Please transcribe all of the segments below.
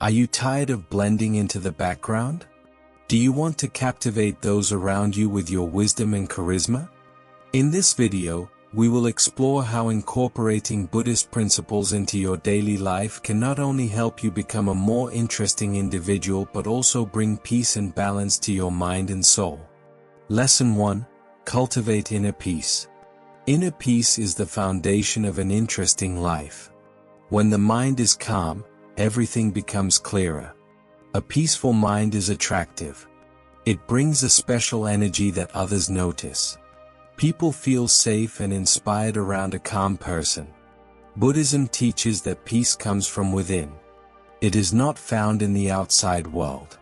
Are you tired of blending into the background? Do you want to captivate those around you with your wisdom and charisma? In this video, we will explore how incorporating Buddhist principles into your daily life can not only help you become a more interesting individual but also bring peace and balance to your mind and soul. Lesson 1. Cultivate inner peace. Inner peace is the foundation of an interesting life. When the mind is calm, everything becomes clearer. A peaceful mind is attractive. It brings a special energy that others notice. People feel safe and inspired around a calm person. Buddhism teaches that peace comes from within. It is not found in the outside world.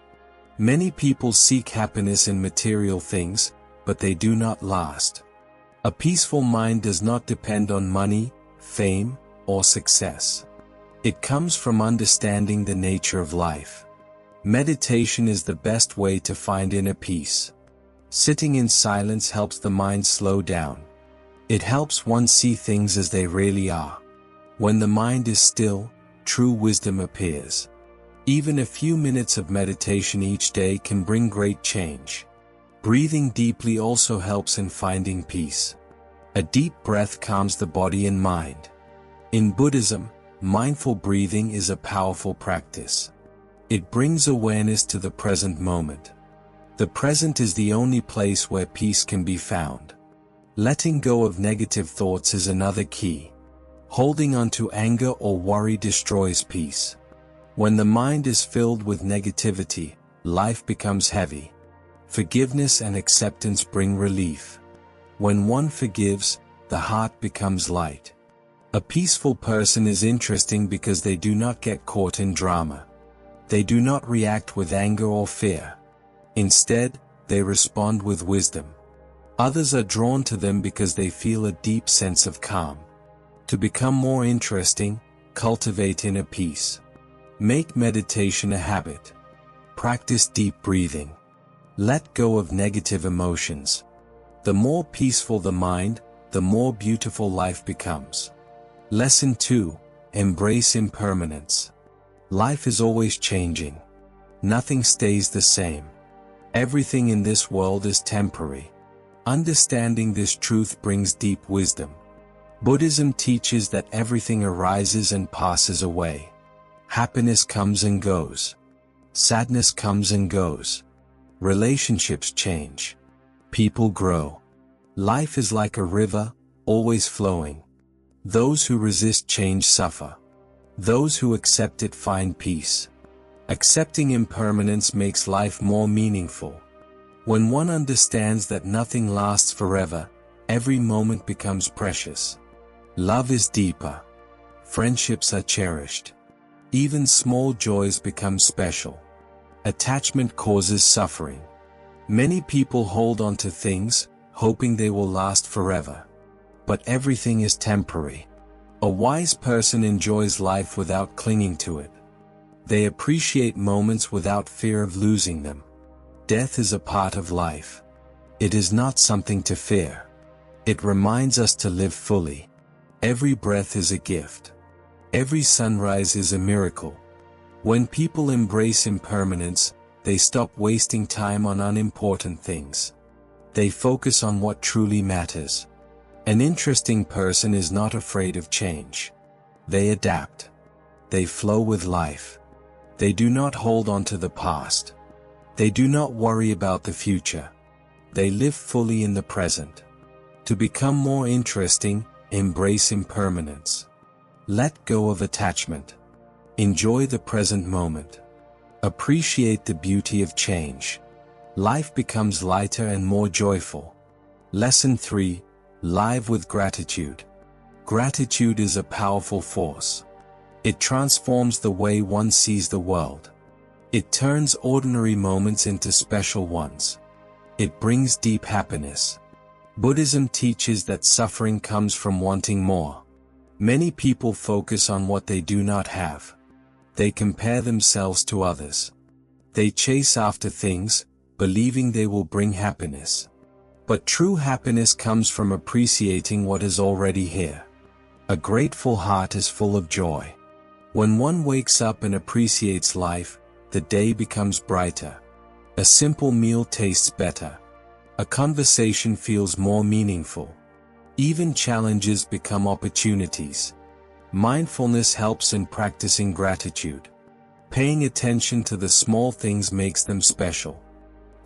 Many people seek happiness in material things, but they do not last. A peaceful mind does not depend on money, fame, or success. It comes from understanding the nature of life. Meditation is the best way to find inner peace. Sitting in silence helps the mind slow down. It helps one see things as they really are. When the mind is still, true wisdom appears. Even a few minutes of meditation each day can bring great change. Breathing deeply also helps in finding peace. A deep breath calms the body and mind. In Buddhism, mindful breathing is a powerful practice. It brings awareness to the present moment. The present is the only place where peace can be found. Letting go of negative thoughts is another key. Holding on to anger or worry destroys peace. When the mind is filled with negativity, life becomes heavy. Forgiveness and acceptance bring relief. When one forgives, the heart becomes light. A peaceful person is interesting because they do not get caught in drama. They do not react with anger or fear. Instead, they respond with wisdom. Others are drawn to them because they feel a deep sense of calm. To become more interesting, cultivate inner peace. Make meditation a habit. Practice deep breathing. Let go of negative emotions. The more peaceful the mind, the more beautiful life becomes. Lesson 2. Embrace impermanence. Life is always changing. Nothing stays the same. Everything in this world is temporary. Understanding this truth brings deep wisdom. Buddhism teaches that everything arises and passes away. Happiness comes and goes. Sadness comes and goes. Relationships change. People grow. Life is like a river, always flowing. Those who resist change suffer. Those who accept it find peace. Accepting impermanence makes life more meaningful. When one understands that nothing lasts forever, every moment becomes precious. Love is deeper. Friendships are cherished. Even small joys become special. Attachment causes suffering. Many people hold on to things, hoping they will last forever. But everything is temporary. A wise person enjoys life without clinging to it. They appreciate moments without fear of losing them. Death is a part of life. It is not something to fear. It reminds us to live fully. Every breath is a gift. Every sunrise is a miracle. When people embrace impermanence, they stop wasting time on unimportant things. They focus on what truly matters. An interesting person is not afraid of change. They adapt. They flow with life. They do not hold on to the past. They do not worry about the future. They live fully in the present. To become more interesting, embrace impermanence. Let go of attachment. Enjoy the present moment. Appreciate the beauty of change. Life becomes lighter and more joyful. Lesson 3. Live with gratitude. Gratitude is a powerful force. It transforms the way one sees the world. It turns ordinary moments into special ones. It brings deep happiness. Buddhism teaches that suffering comes from wanting more. Many people focus on what they do not have. They compare themselves to others. They chase after things, believing they will bring happiness. But true happiness comes from appreciating what is already here. A grateful heart is full of joy. When one wakes up and appreciates life, the day becomes brighter. A simple meal tastes better. A conversation feels more meaningful. Even challenges become opportunities. Mindfulness helps in practicing gratitude. Paying attention to the small things makes them special.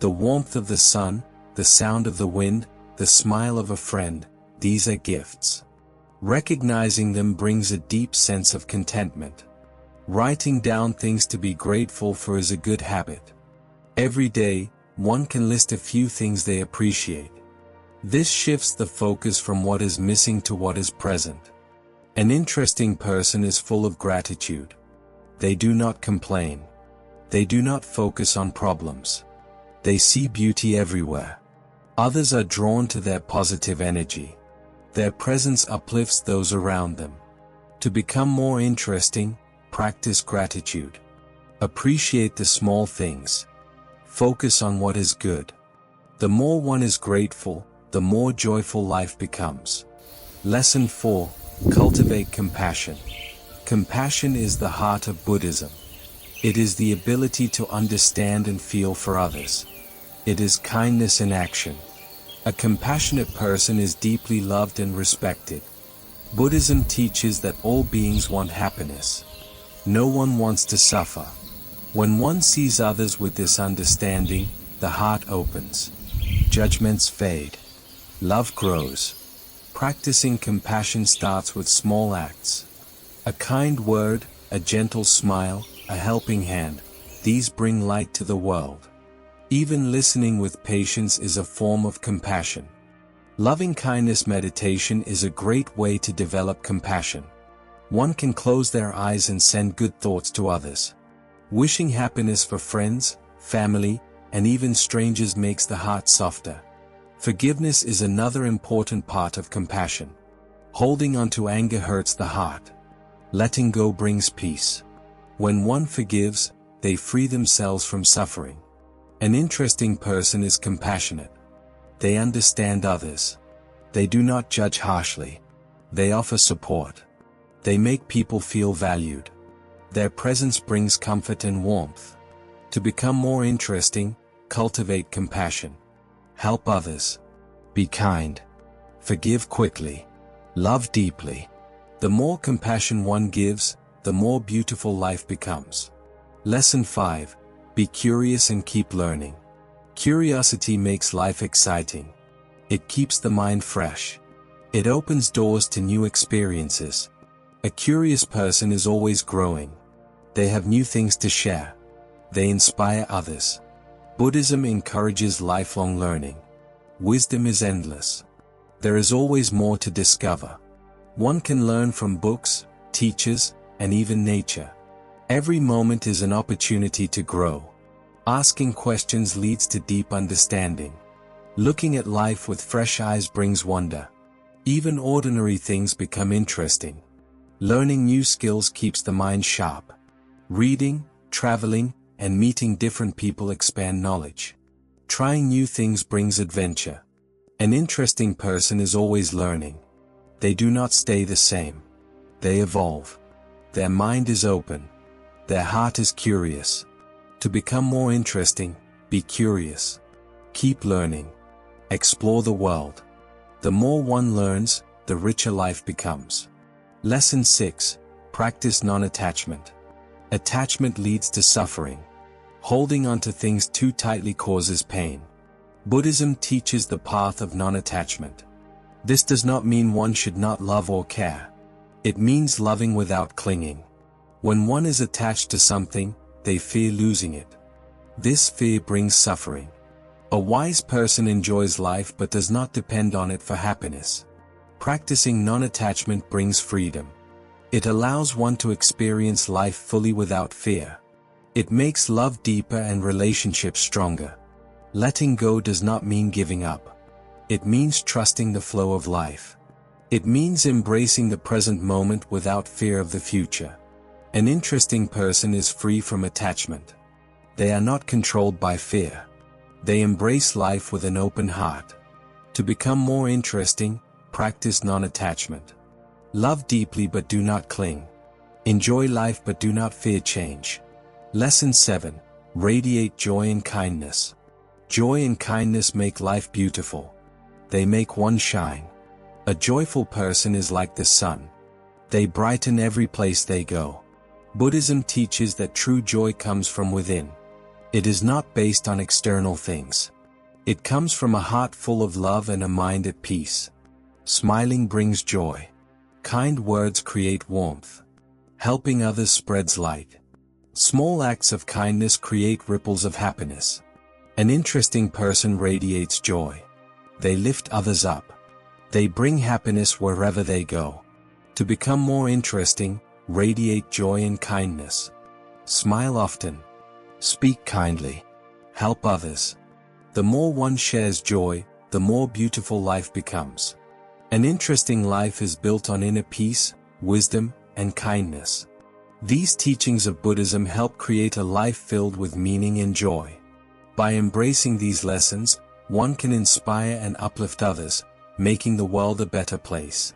The warmth of the sun, the sound of the wind, the smile of a friend, these are gifts. Recognizing them brings a deep sense of contentment. Writing down things to be grateful for is a good habit. Every day, one can list a few things they appreciate. This shifts the focus from what is missing to what is present. An interesting person is full of gratitude. They do not complain. They do not focus on problems. They see beauty everywhere. Others are drawn to their positive energy. Their presence uplifts those around them. To become more interesting, practice gratitude. Appreciate the small things. Focus on what is good. The more one is grateful, the more joyful life becomes. Lesson 4. Cultivate compassion. Compassion is the heart of Buddhism. It is the ability to understand and feel for others. It is kindness in action. A compassionate person is deeply loved and respected. Buddhism teaches that all beings want happiness. No one wants to suffer. When one sees others with this understanding, the heart opens. Judgments fade. Love grows. Practicing compassion starts with small acts. A kind word, a gentle smile, a helping hand, these bring light to the world. Even listening with patience is a form of compassion. Loving-kindness meditation is a great way to develop compassion. One can close their eyes and send good thoughts to others. Wishing happiness for friends, family, and even strangers makes the heart softer. Forgiveness is another important part of compassion. Holding on to anger hurts the heart. Letting go brings peace. When one forgives, they free themselves from suffering. An interesting person is compassionate. They understand others. They do not judge harshly. They offer support. They make people feel valued. Their presence brings comfort and warmth. To become more interesting, cultivate compassion. Help others. Be kind. Forgive quickly. Love deeply. The more compassion one gives, the more beautiful life becomes. Lesson 5. Be curious and keep learning. Curiosity makes life exciting. It keeps the mind fresh. It opens doors to new experiences. A curious person is always growing. They have new things to share. They inspire others. Buddhism encourages lifelong learning. Wisdom is endless. There is always more to discover. One can learn from books, teachers, and even nature. Every moment is an opportunity to grow. Asking questions leads to deep understanding. Looking at life with fresh eyes brings wonder. Even ordinary things become interesting. Learning new skills keeps the mind sharp. Reading, traveling, and meeting different people expand knowledge. Trying new things brings adventure. An interesting person is always learning. They do not stay the same. They evolve. Their mind is open. Their heart is curious. To become more interesting, be curious. Keep learning. Explore the world. The more one learns, the richer life becomes. Lesson 6. Practice non-attachment. Attachment leads to suffering. Holding on to things too tightly causes pain. Buddhism teaches the path of non-attachment. This does not mean one should not love or care. It means loving without clinging. When one is attached to something, they fear losing it. This fear brings suffering. A wise person enjoys life but does not depend on it for happiness. Practicing non-attachment brings freedom. It allows one to experience life fully without fear. It makes love deeper and relationships stronger. Letting go does not mean giving up. It means trusting the flow of life. It means embracing the present moment without fear of the future. An interesting person is free from attachment. They are not controlled by fear. They embrace life with an open heart. To become more interesting, practice non-attachment. Love deeply but do not cling. Enjoy life but do not fear change. Lesson 7. Radiate joy and kindness. Joy and kindness make life beautiful. They make one shine. A joyful person is like the sun. They brighten every place they go. Buddhism teaches that true joy comes from within. It is not based on external things. It comes from a heart full of love and a mind at peace. Smiling brings joy. Kind words create warmth. Helping others spreads light. Small acts of kindness create ripples of happiness. An interesting person radiates joy. They lift others up. They bring happiness wherever they go. To become more interesting, radiate joy and kindness. Smile often. Speak kindly. Help others. The more one shares joy, the more beautiful life becomes. An interesting life is built on inner peace, wisdom, and kindness. These teachings of Buddhism help create a life filled with meaning and joy. By embracing these lessons, one can inspire and uplift others, making the world a better place.